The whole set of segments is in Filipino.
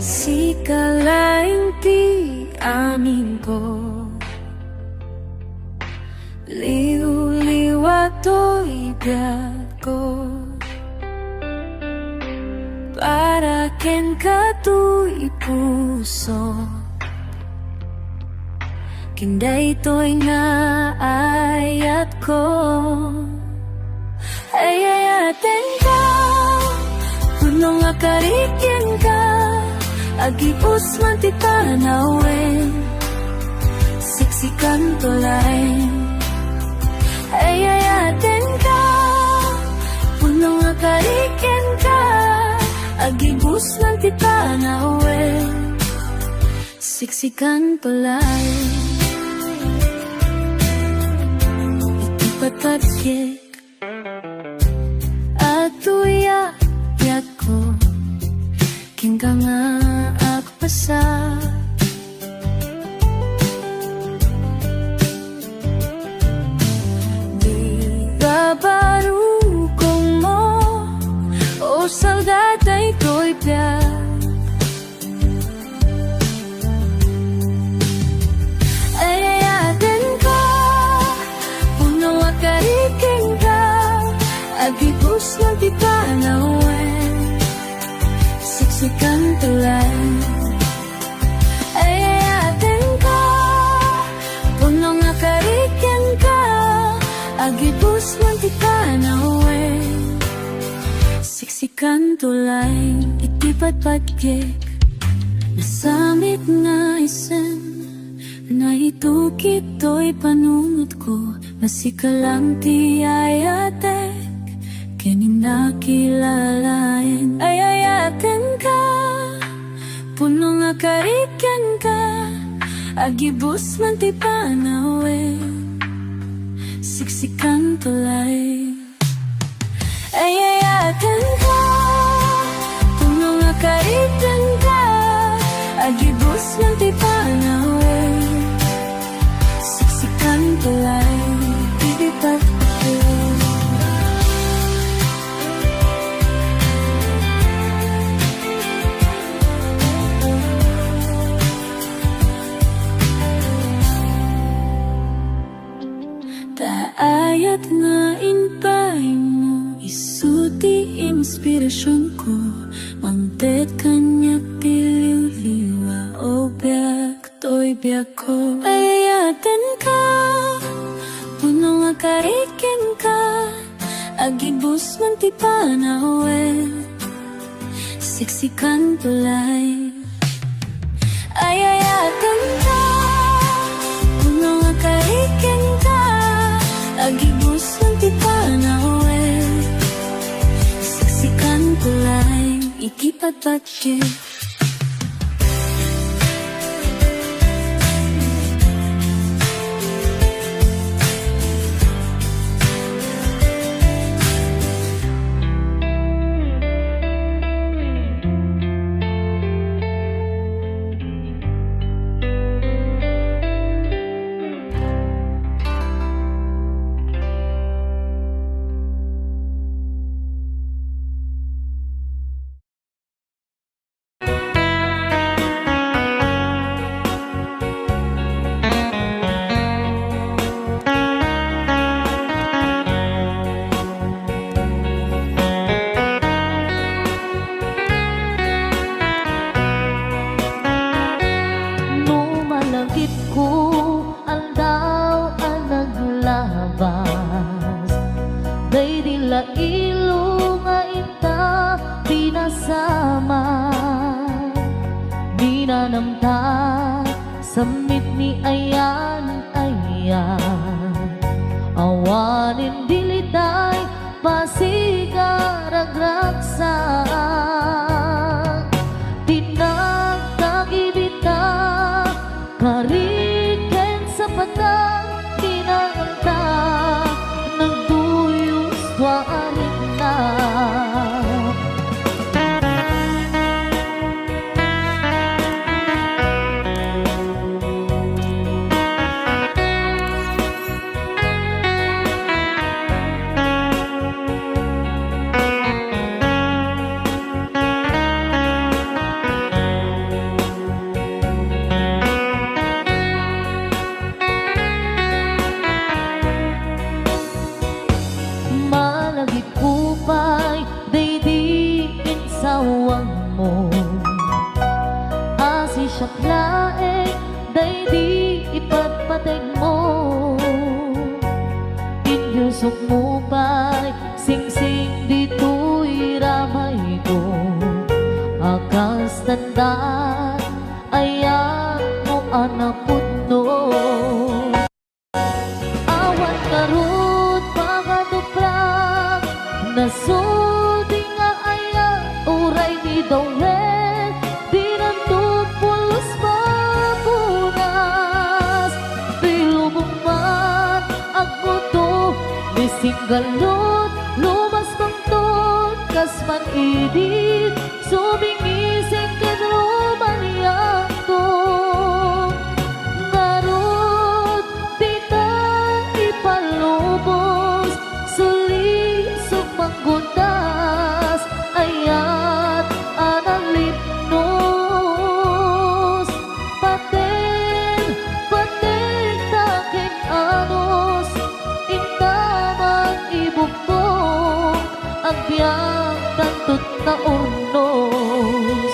Sikalaing di amin ko, liw-liwa to'y biyak ko, para ken ka to'y puso, kinday to'y nga ayat ko. Ayayaten ka, punong nga karikyan ka, agipos man ti tanawin, siksikan tulay. Ayayaten ka, punong nga karikyan ka, agipos man ti tanawin, siksikan tulay. Iti patatyek at tuyak ko, kingka nga akpasa. Di babarukong mo, o saldatay ko'y piyak. Ayayaten ka, puno akarikin ka, agipos ng ti panawin, siksikan tulay. Ayayaten ka, punong nga karikyan ka, agipos man ti tanawin, siksikan tulay. Iti patpatkek, nasamit nga isen, na itukit to'y panunod ko, masikalang ti ayatek, kaninakilalain. Ayayaten ka, puno nga karikyan ka, agibus man ti panawin, siksikan tulay. Ayayaten ka, puno nga karikyan ka, agibus man ti panawin, siksikan tulay. Ibipat ayat nga inpay mo, isuti inspirasyon ko, mangtet kanyak tiliw-liwa, o biyak to'y biyak ko. Ayayaten ka, puno nga karikyan ka, agibus man ti panawin, siksikan tulay. Ayayaten ka, puno nga karikyan ka, agibus man ti panawin, siksikan tulay. Ikipagpatsik ilong nga ita pinasama, di na namta samit ni ayan awanin dilitay pasigaragraksak, tinagtagibita kariken sa patang tinangta, nagduyos warin na. laeng day di ipatpateg mo. Inyusok mo pa'y sing-sing dito'y ramay ko. Akas tandaan ayan mo anak putno. Awan karut pagkaduprak nasudi nga ayan uray ni Dawel. Di nantupulos mapunas tilubong man ako to misinggalot lumas bangton kasman idit subingising kadruman yakto. Ngarot di ka ipalubos suli sumanggundas ayat analipnos paten paten taking anos intamang ibukong agbyang tantut na urnos.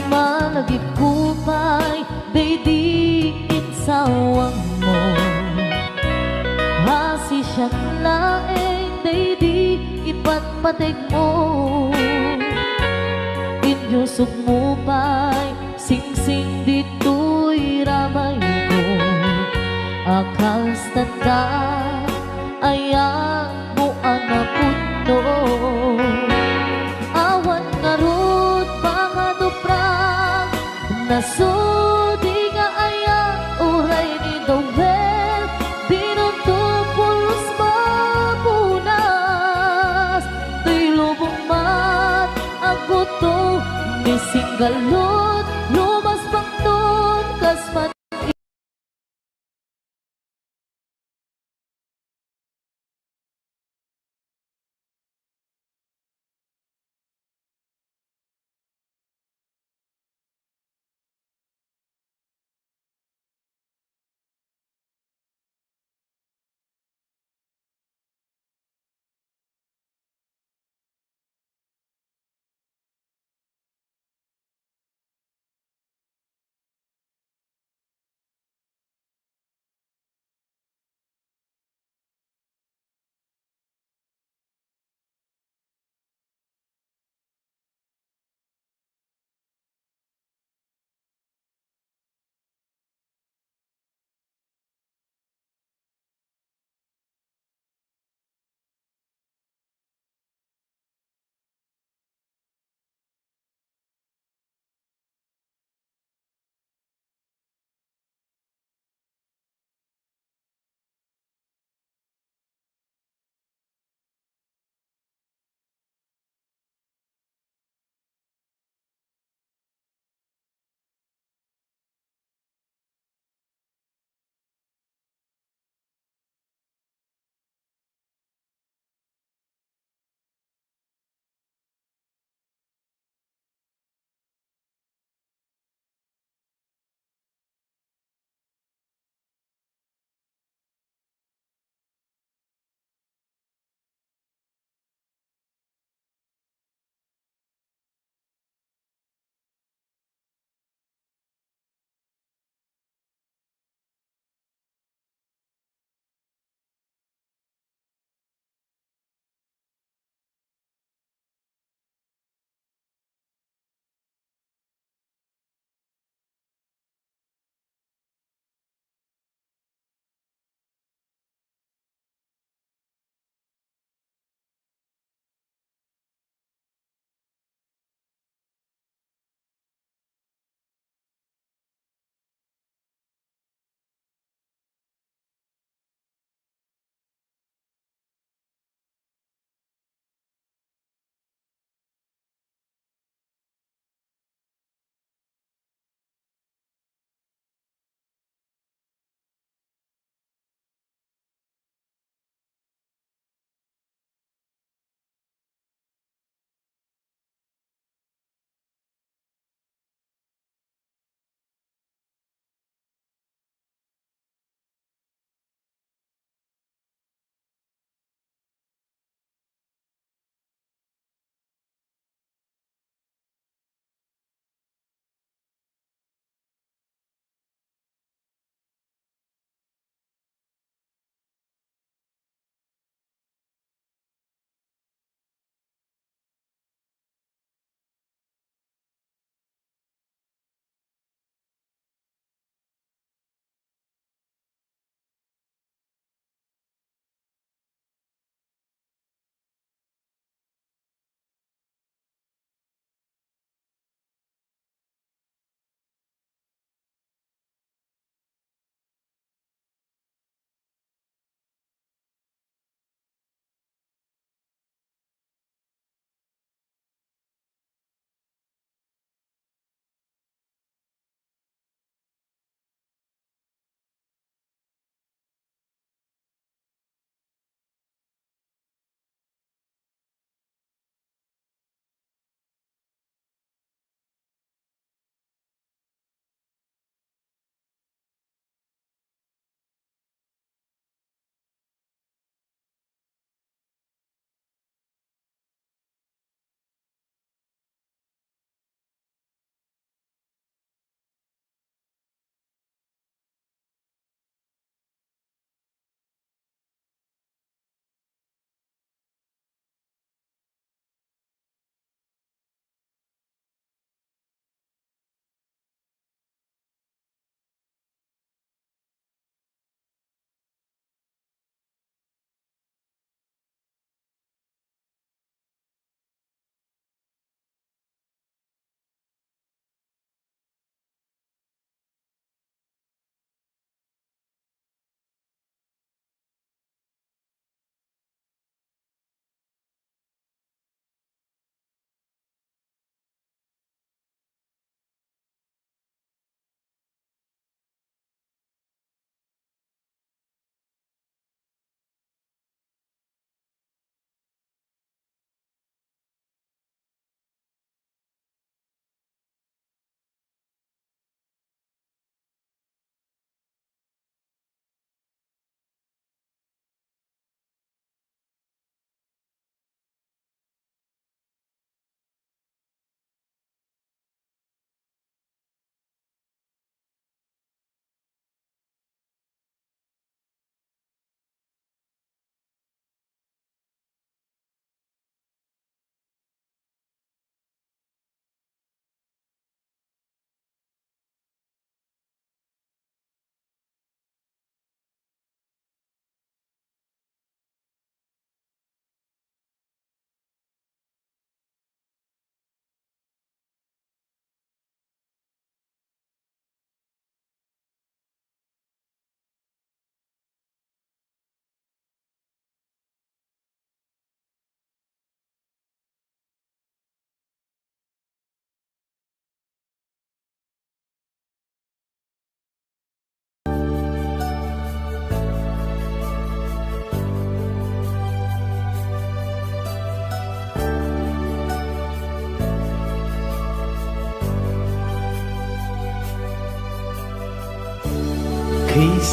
Malagip ko pa'y daydiin sawang mo. Hasi siyang laeng daydi ipatpateg mo. Inyusok mo pa'y sing-sing dito'y ramay ko. Akas tanda ayan mo anak putno. Awan ngarut pangaduprak nasudi nga ayan uray ni Dawel. Di nantupulos mapunas tilubong mat ako to misinggalot lumas bangton kasman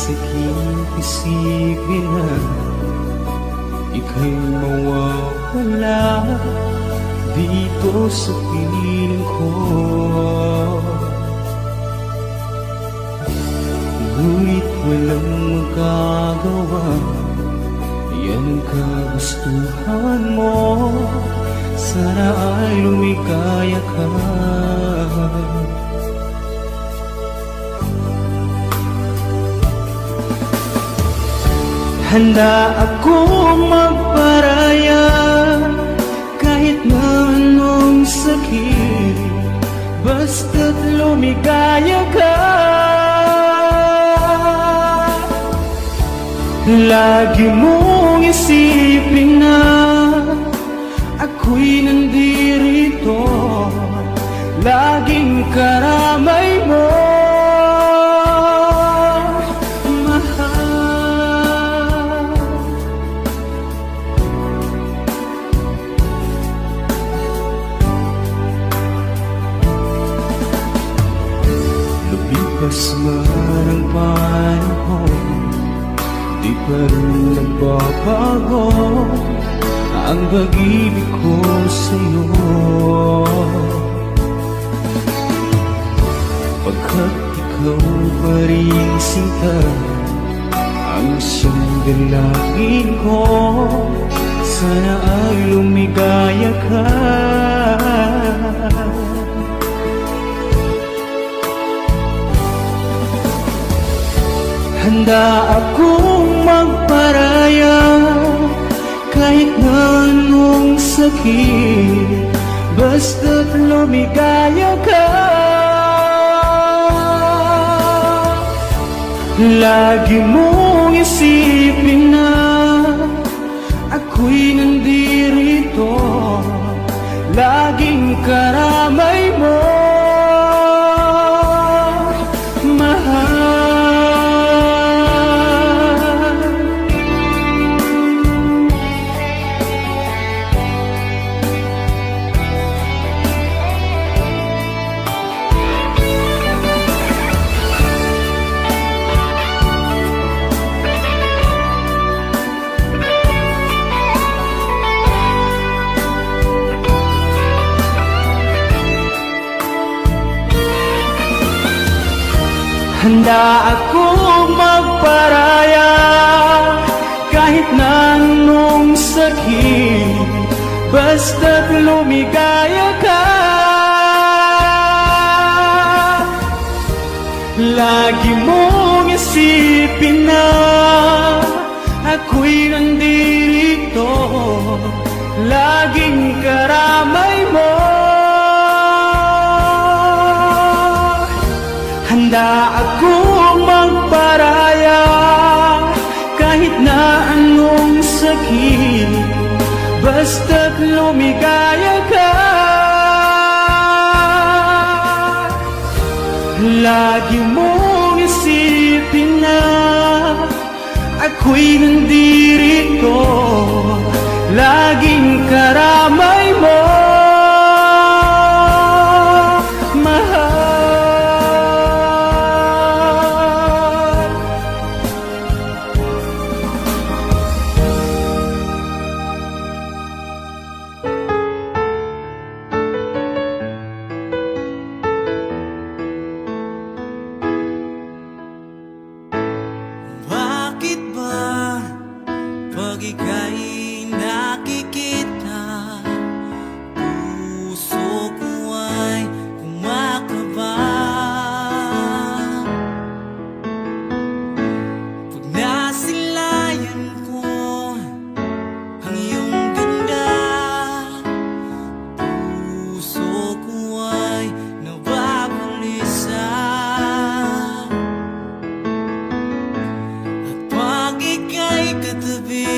sakit isipin na ika'y mawawala dito sa piling ko. Ngunit walang magagawa, yan ang kagustuhan mo. Sana ay lumikaya ka. Handa akong magparaya kahit na anong sakit, basta't lumigaya ka. Lagi mong isipin na ako'y nandirito, laging karamay mo. Lumipas man ang panahon, di pa rin nagbabago ang pag-ibig ko sa'yo. Pagkat ikaw pa rin sinta ang siyang dalangin ko, sana ay lumigaya ka. Handa akong magparaya kahit na anong sakit, basta't lumigaya ka. Lagi mong isipin na ako'y nandirito, laging karamay mo. Handa akong magparaya kahit na anong sakit, basta't lumigaya ka. Lagi mong isipin na ako'y nandirito, laging karamay mo. Handa akong magparaya kahit na anong sakit, basta't lumigaya ka. Lagi mong isipin na ako'y nandirito, laging karamay mo. Pag ika'y nakikita, puso ko ay kumakaba. Pag nasilayan ko ang iyong ganda, puso ko ay nababalisa. At pag ika'y katabi,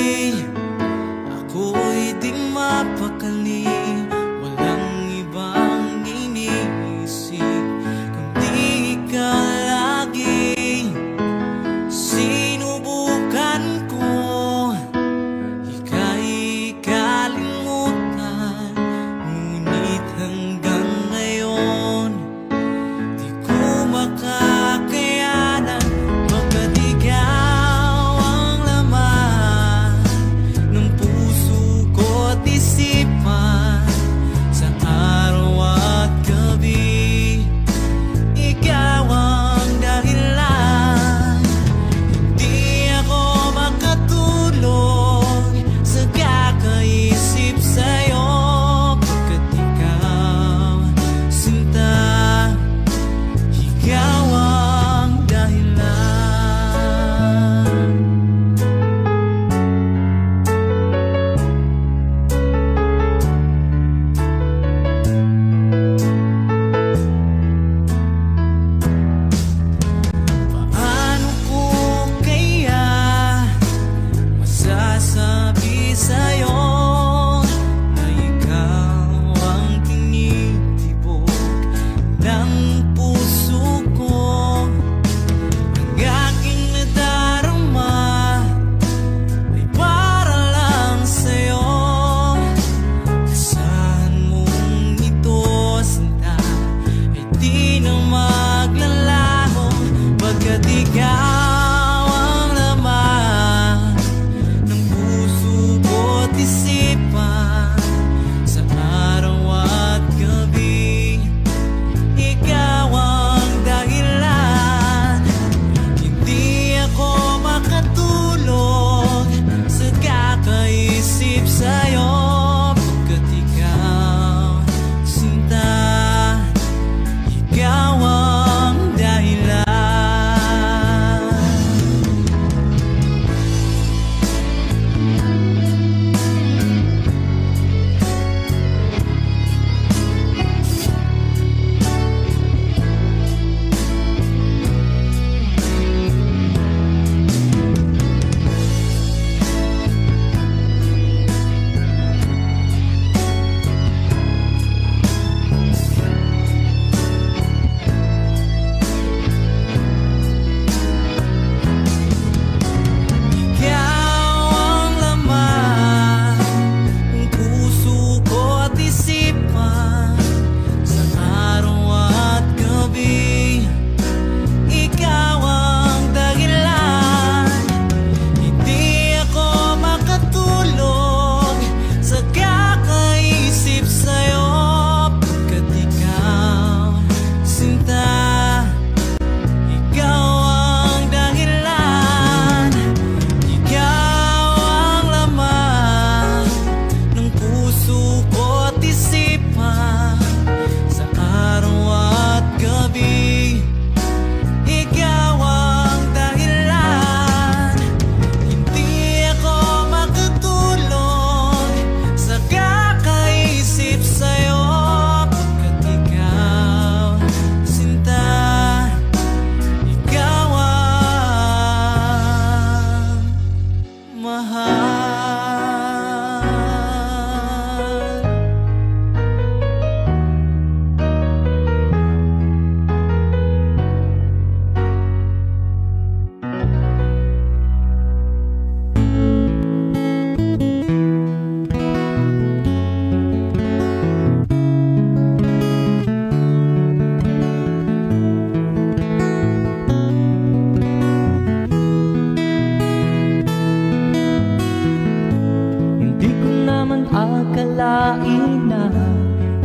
akalain na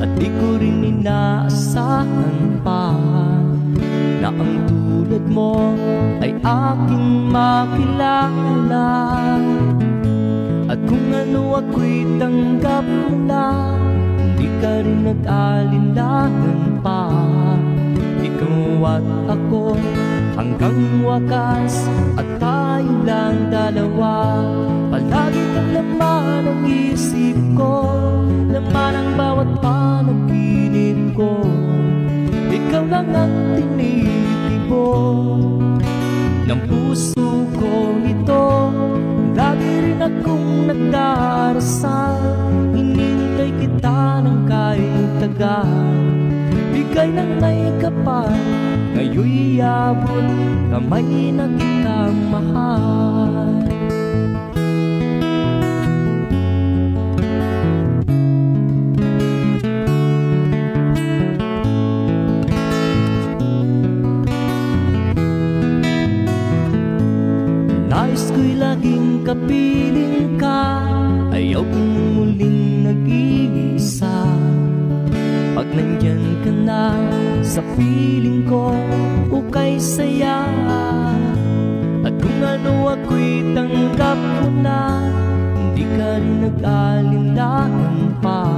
at di ko rin inaasahan pa na ang tulad mo ay aking makilala. At kung ano ako'y tanggap mo na, hindi ka rin nag-alinlangan pa. Ikaw at ako hanggang wakas, at tayo lang dalawa. Palagi kang laman ng isip ko, laman ang bawat panaginip ko. Ikaw lang ang tinitibok ng puso ko ito. Lagi rin akong nagdarasal, inintay kita ng kahit tagal. Bigay ng may kapal, ngayon'y abot kamay na kitang mahal. Nais ko'y laging kapiling ka, ayaw kong muling nag-iisa. Pag nandyan ka na sa piling ko, ukay saya. At kung ano ako'y tanggap mo na, hindi ka rin nag-alinlangan pa.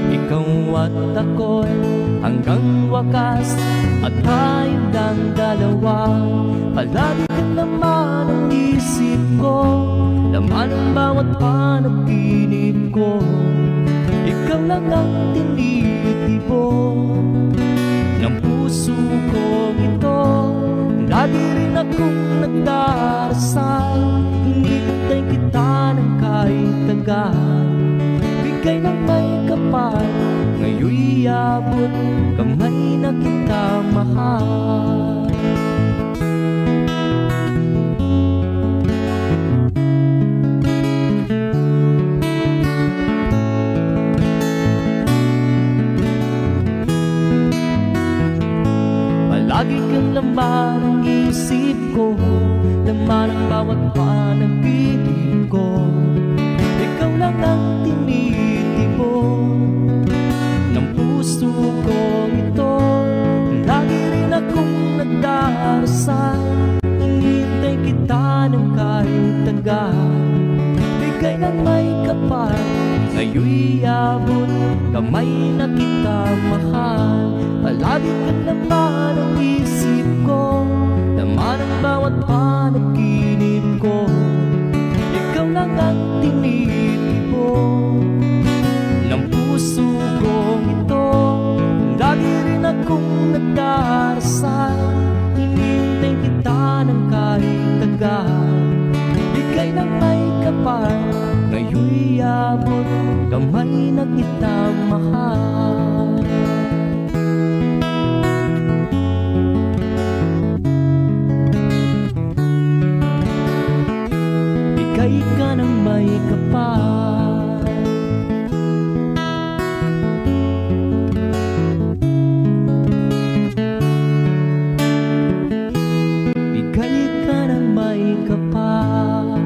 Ikaw at ako'y hanggang wakas, at tayo lang dalawa. Palagi ka naman ang isip ko, laman ang bawat panaginip ko. Ikaw lang ang tinitibok ng puso ko ito. Lagi rin akong nagdarasal, hinihintay kita ng kahit tagal. Bigay ng may kapal, ngayon'y abot kamay na kita mahal. Lagi kang laman ang isip ko, laman ang bawat panaginip ko. Ikaw lang ang tinitibok ng puso ko ito. Lagi rin akong nagdarasal, hinihintay kita ng kahit tagal. Bigay ng may kapal, ngayon'y abot kamay na kita mahal. Palagi ka naman ang isip ko, laman ang bawat panaginip ko. Ikaw lang ang tinitibok ng puso ko ito. Lagi rin akong nagdarasal, hinihintay kita ng kahit tagal. Bigay ng may kapal, ngayon'y abot kamay na kita mahal. Bigay ka ng may kapal, bigay ka ng may kapal.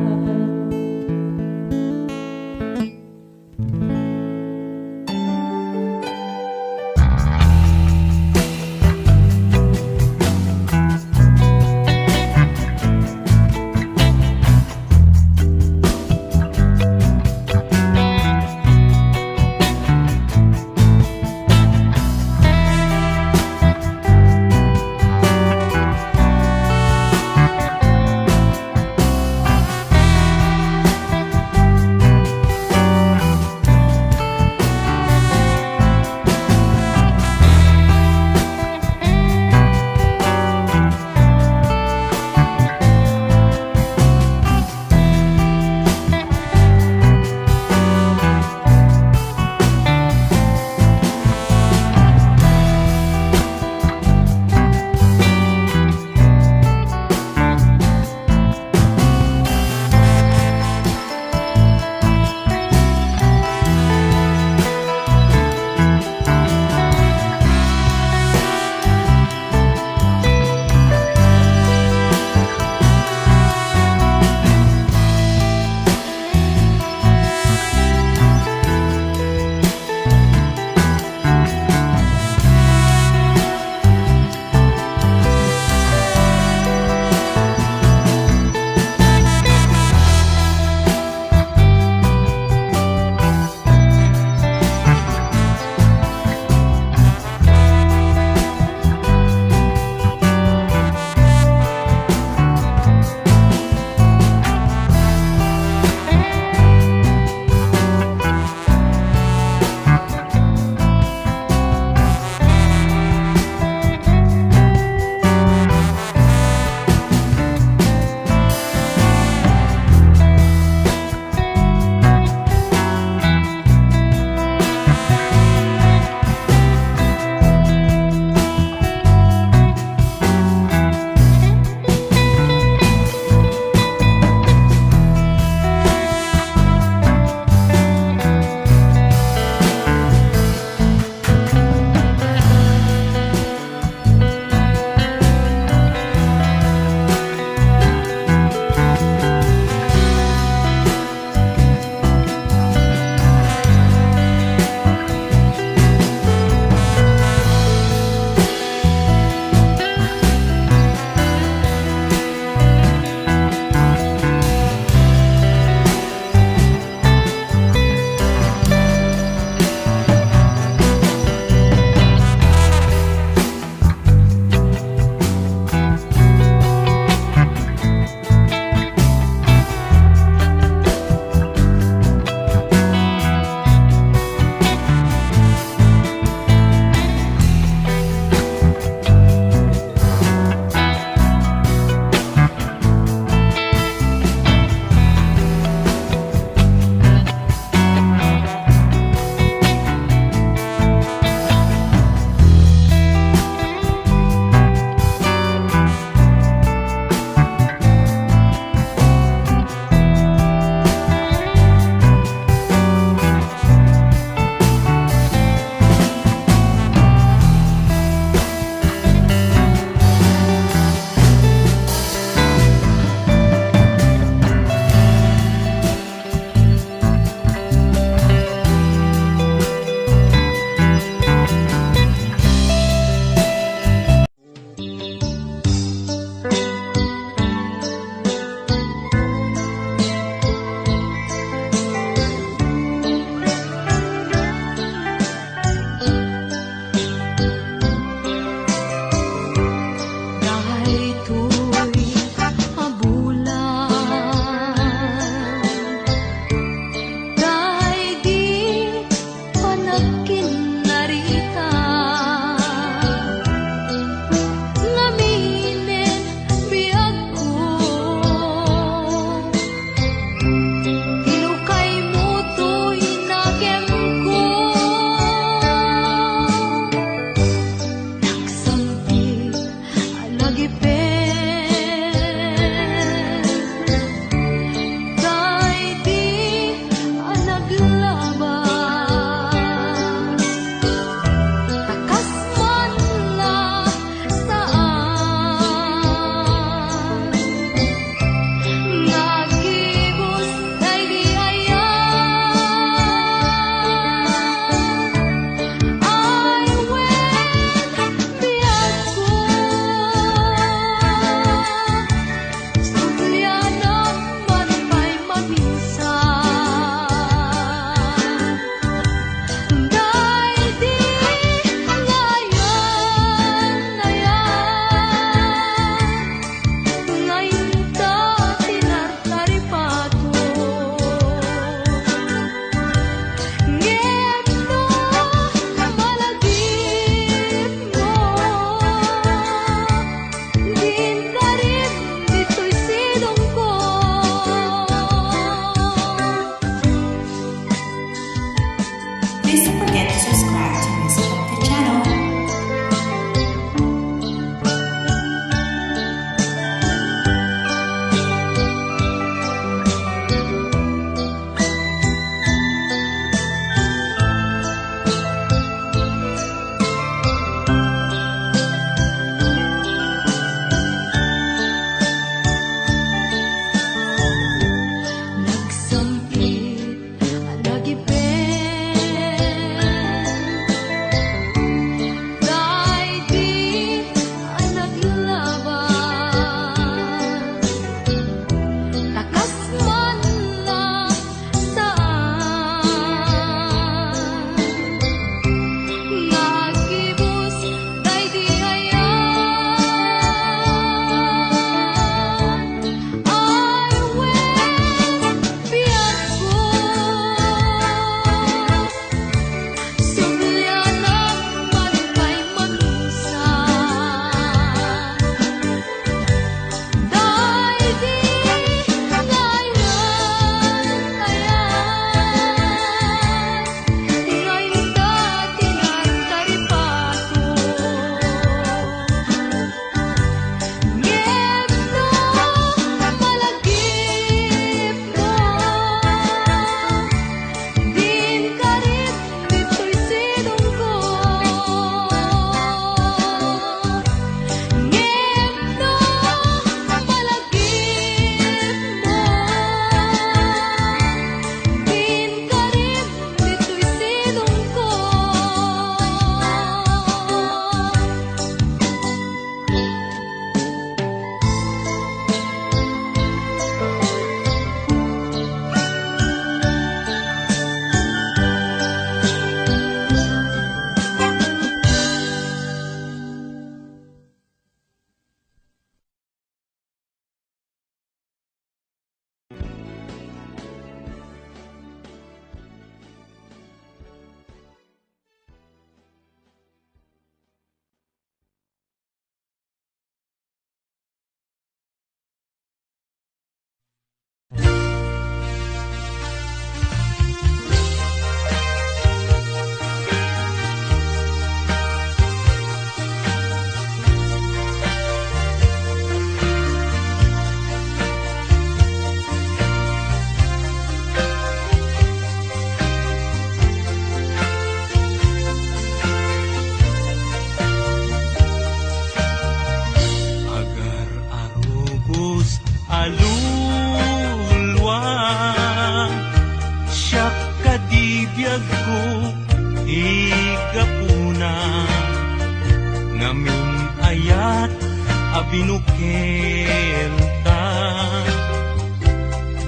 abinukel ka.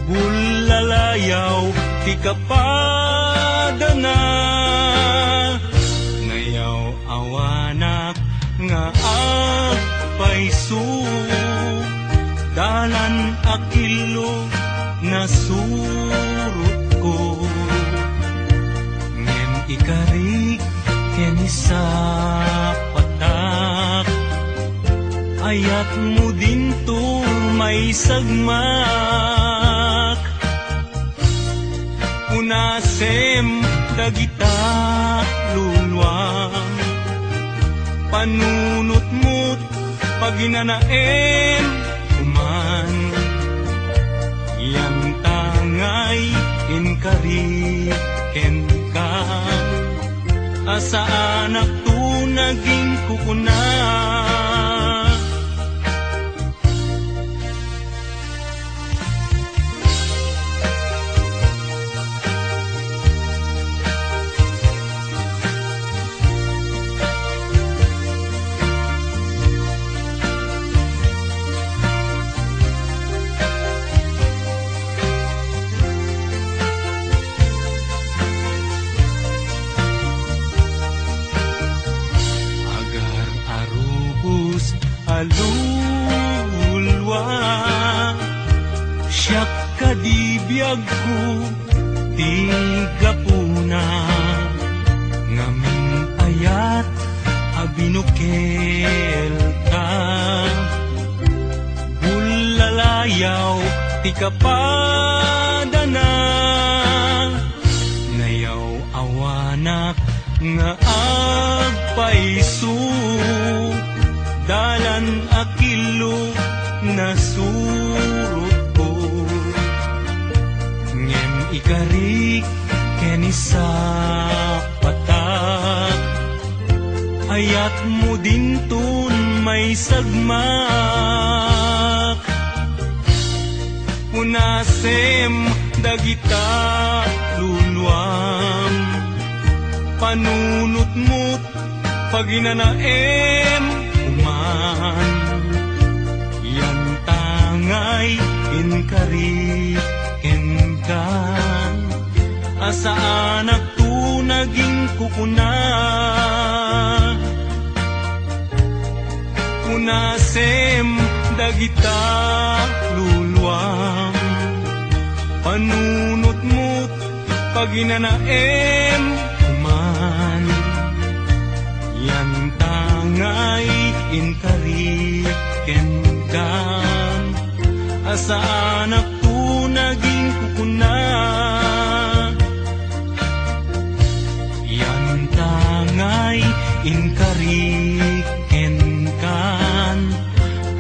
Bulalayaw ti kapadana, ngayaw awanak nga agpaisu. Dalan akilo nasurot ko, ngem ikarik keni sa patak. Ayat mo din to may sagmak, unasem dagita lulwang. Panunot mo't paginanaem kuman, yang tangay inkariken ka. Asa anak tu naging kukuna, alulwa. Siyak kadibiyag ko tigapuna, ngamin ayat abinukel ka. Bulalayaw ti kapadana, ngayaw awanak nga agpaisu. Dalan akilo nasurot ko, ngem ikarik keni sa patak. Ayat mo din tun may sagmak, unasem dagita lulwam. Panunot mo't paginanaem kuman, yan tangay inkariken ka. Asa anak tu naging kukuna, unasem dagita lulwam. Panunot mo't paginanaem kuman, yan tangay inkariken ka. Asa anak tu naging kukuna, yan tangay inkariken ka.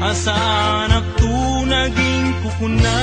Asa anak tu naging kukuna.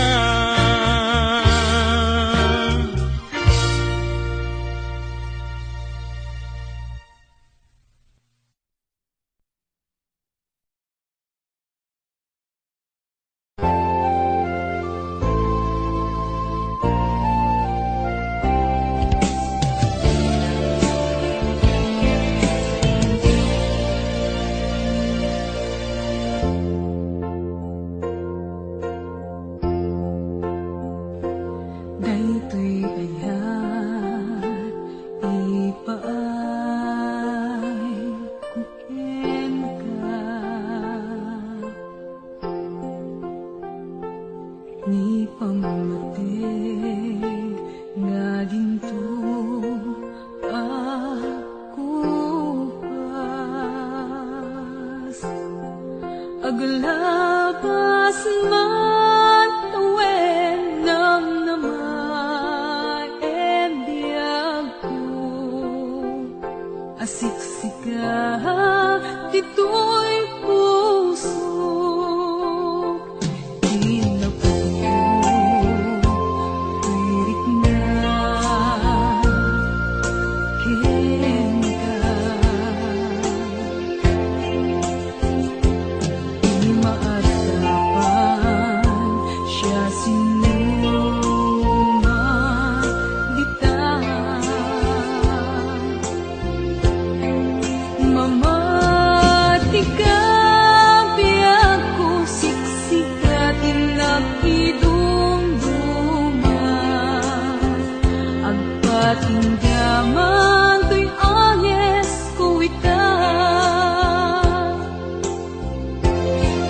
Agpatinggaman to'y anyes kuwita.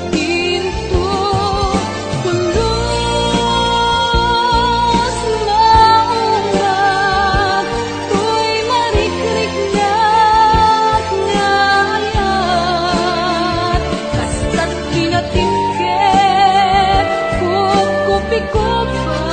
Ginto pulos maunggag, to'y marikriknat ngayat. Kasta't kinatipket, kukupi-kupa,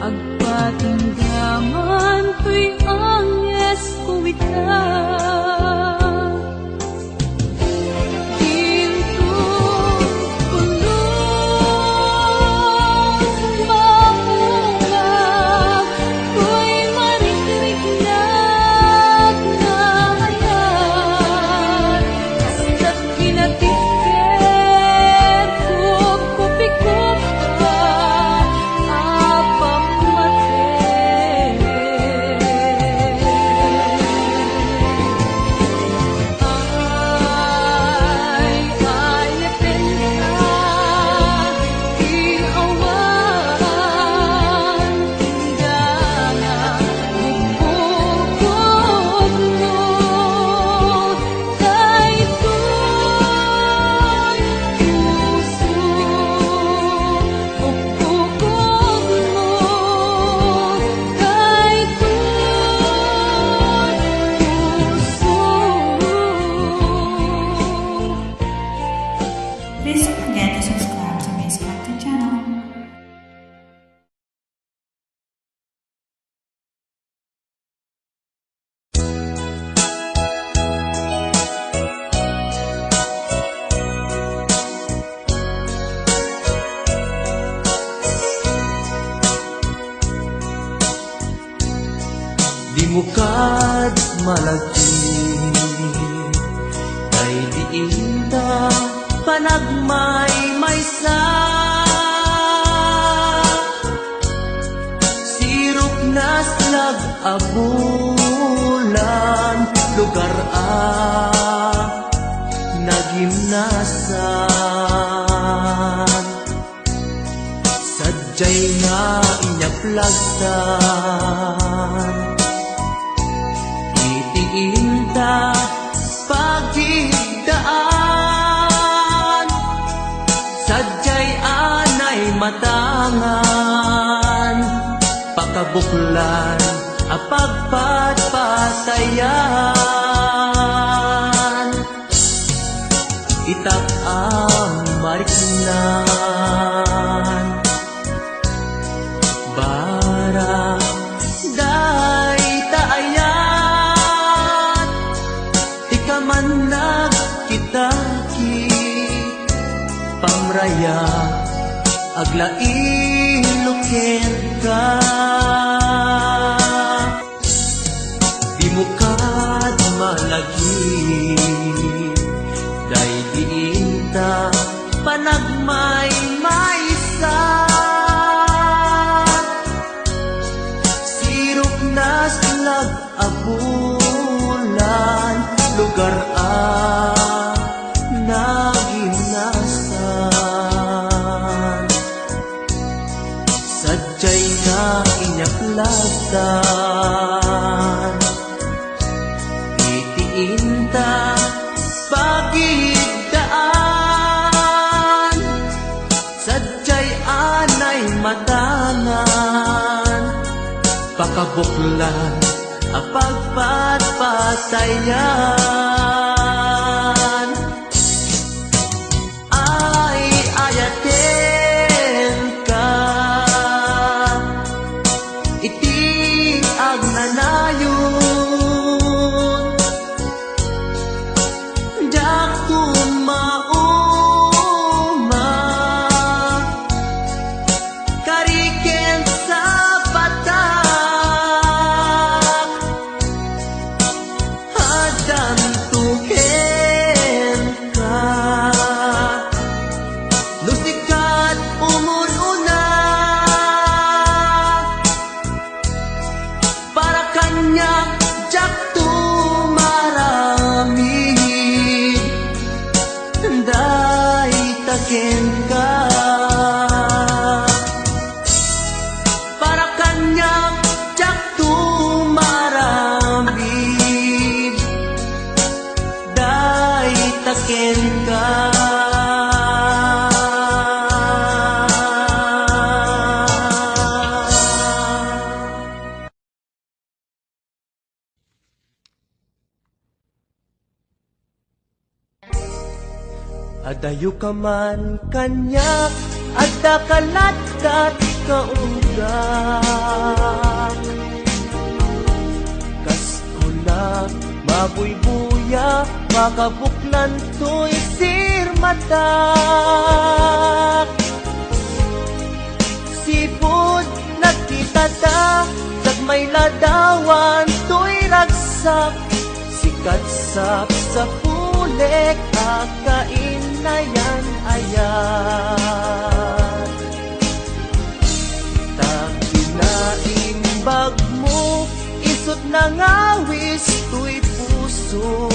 agpatinggaman to'y anyes kuwita. Ginto pulos maunggag, to'y marikriknat ngayat. Kasta't kinatipket, kukupi-kupa, Please don't forget to subscribe to my Sparkle channel. Di mo kad malagi, kay diinta panagmay-maysa. Sirok na slag abulan, lugar nagimnasan. Sadyay nga inyaplagtan, itiinta pagigdaan. Sadyay anay matangan, pakabuklan apagpatpatayan. Itak ang mariknan, bara day taayan. Ikaman nagkitaki, pamraya aglaing luker ka. Di mo kad malagi, day diinta panagmay-maysa. Sirok na slag abulan, lugar nagimnasan. Sadyay nga inyaplagtan, makabuklan Pagpatpatayan ay ayaten ka, iti agnanayon dak tumauma kariken sa patak hadam tuken ka lusikat umuruna para kanya jak tumaramid day taken ka para kanya jak tumaramid day taken ka. Adayo ka man kanya at dakalat-kat kaunggak kas kulak mabuybuya makabuklan to'y sirmatak sipod nagkitata may ladawan to'y ragsak sikat sap sa pulek akain na yan ayan takinainbag mo isot na ngawis to'y puso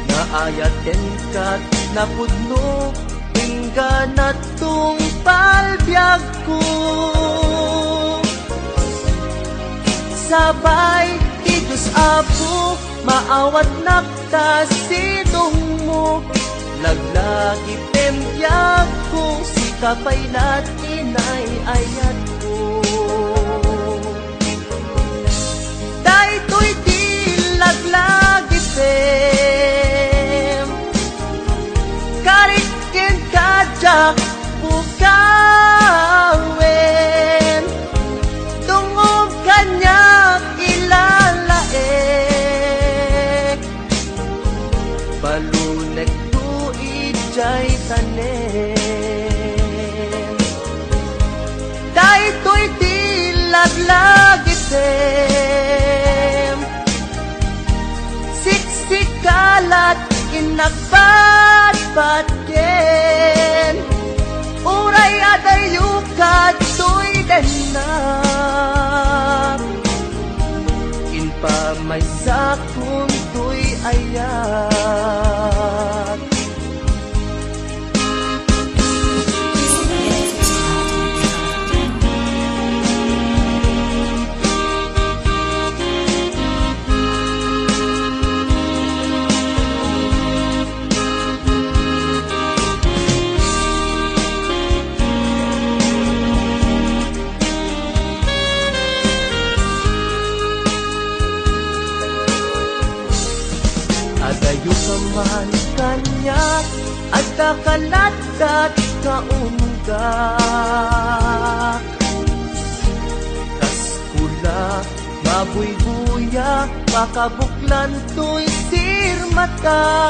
naayaten kat napudno hingga na tung palbyag ko sabay ti Diyos Apo maawat nakta sidong mo laglagi pembyag ko si kapaylat inay ayat ko daytoy di laglagi pem karikin kajak bukawen tungog kanya ilalaek balunek tu ijay tanem daytoy di laglagi tem siksikalat inagbatbatken uray adayukat to'y denak inpamay sakon to'y ayat. Adayo ka man kanya at dakalat-kat kaunggak kas kula mabuybuya makabuklan to'y sirmata